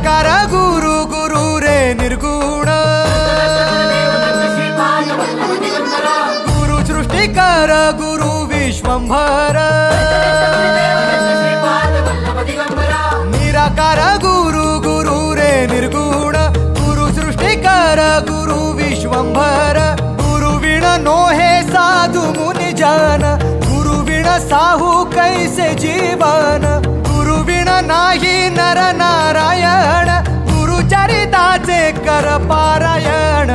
निराकार गुरु गुरु रे निर्गुण गुरु सृष्टिकर गुरु विश्वंभर निराकार गुरु गुरु रे निर्गुण गुरु सृष्टिकर गुरु विश्वंभर गुरु विण नोहे साधु मुनि जन गुरु विण साहू कैसे जीवन गुरु विण नाही नर नारायण गुरु चरिताचे कर पारायण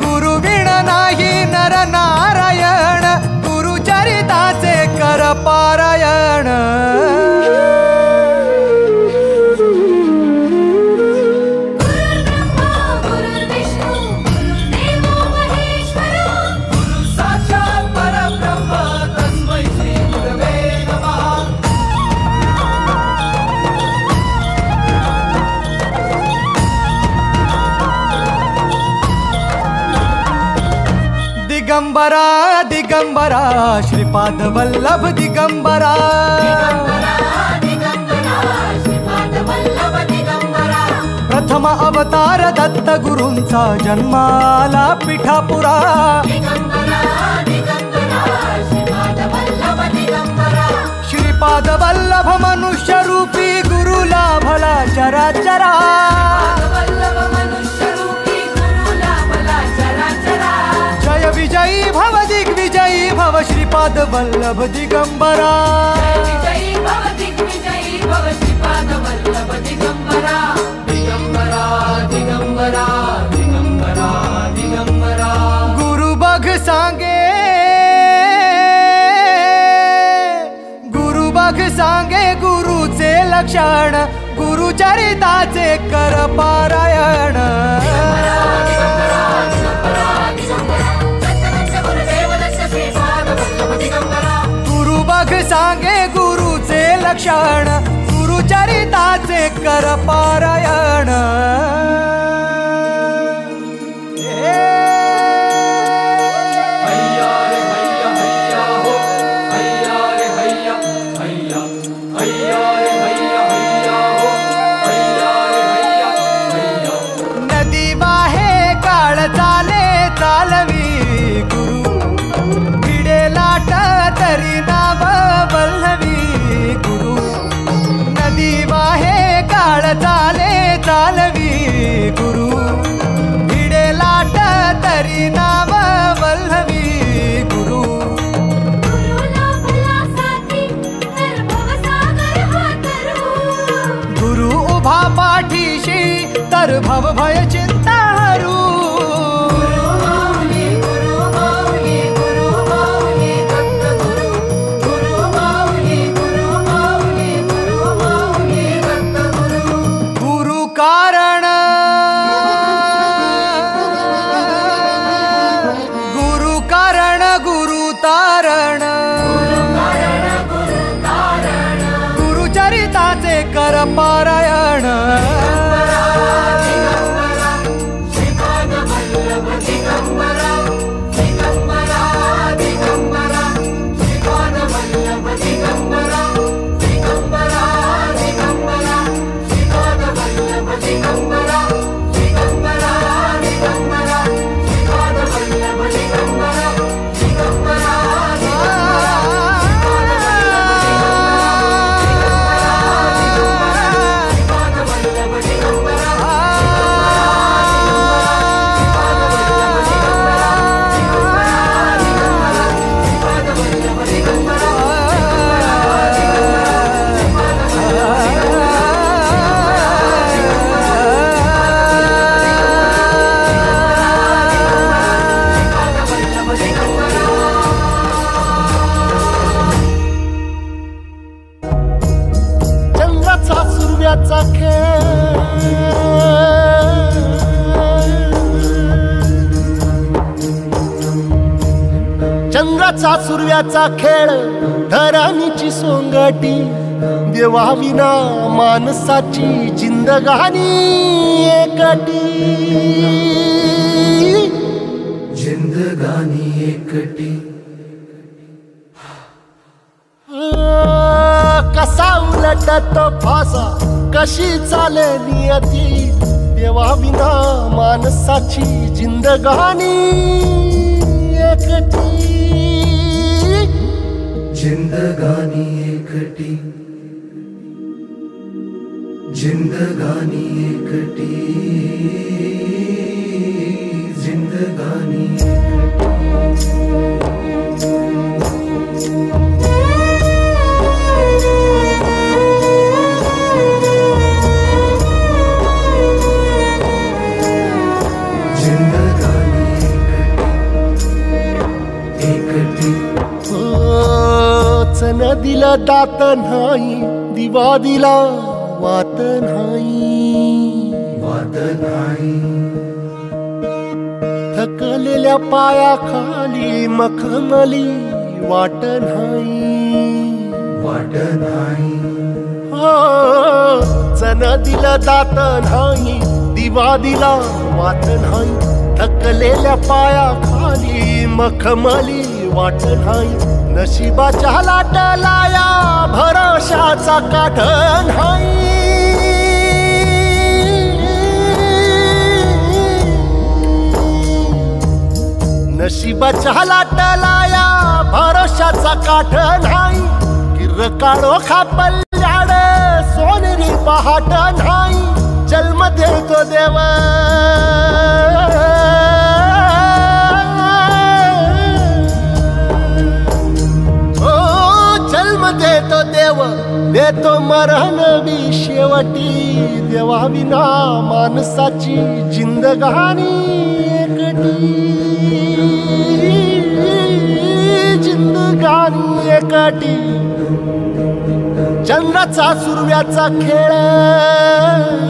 गुरु विण नाही नर नारायण गुरु चरिताचे कर पारायण दिगंबरा दिगंबरा श्रीपाद वल्लभ दिगंबरा प्रथम अवतार दत्त गुरूंचा जन्माला पिठापुरा श्रीपाद वल्लभ मनुष्य रूपी गुरु लाभला चराचरा जय विजयी भव दिग्विजयी भव श्रीपाद वल्लभ दिगंबरा दिगंबरा दिगंबरा दिगंबरा गुरु बघ सांगे गुरुचे लक्षण गुरु चरिताचे कर पारायण गुरु बघ सांगे गुरुचे लक्षण गुरु चरिताचे कर पारायण नदी वाहे काळ चाले चालवी गुरु भिडे लाट तरी नाव वल्लवी गुरु नदी वाहे काळ चाले चालवी गुरु भिडे लाट तरी नाव वल्लवी गुरु गुरु उभा पाठीशी तर भव भय चिंता हरू गुरु कारण गुरु तारण गुरु चरिताचे कर पारायण चंद्राचा सूर्याचा खेळ धरणीची सोंगटी देवा विना माणसाची जिंदगानी एकटी जिंदगानी एकटी कसा उलटतो फासा कशी चाले नियती देवा विना माणसाची जिंदगानी एकटी जिंदगानी एकटी जिंदगानी एकटी जिंदगानी नदीला दात नाही दिवा दिला वात नाही थकलेल्या पायाखाली मखमली वाट नाही नदीला दात नाही दिवा दिला वात नाही थकलेल्या पायाखाली मखमली वाट नाही नशिबाच्या लाटलाया भरोशाचा काठ नाही नशिबाच्या लाटलाया भरोशाचा काठ नाही किर काढो खापल्याड सोनेरी पहाट नाही जन्म देतो देव देतो देव देतो मरण बी शेवटी देवा विना माणसाची जिंदगानी एकटी जिंदगानी एकटी चंद्राचा सूर्याचा खेळ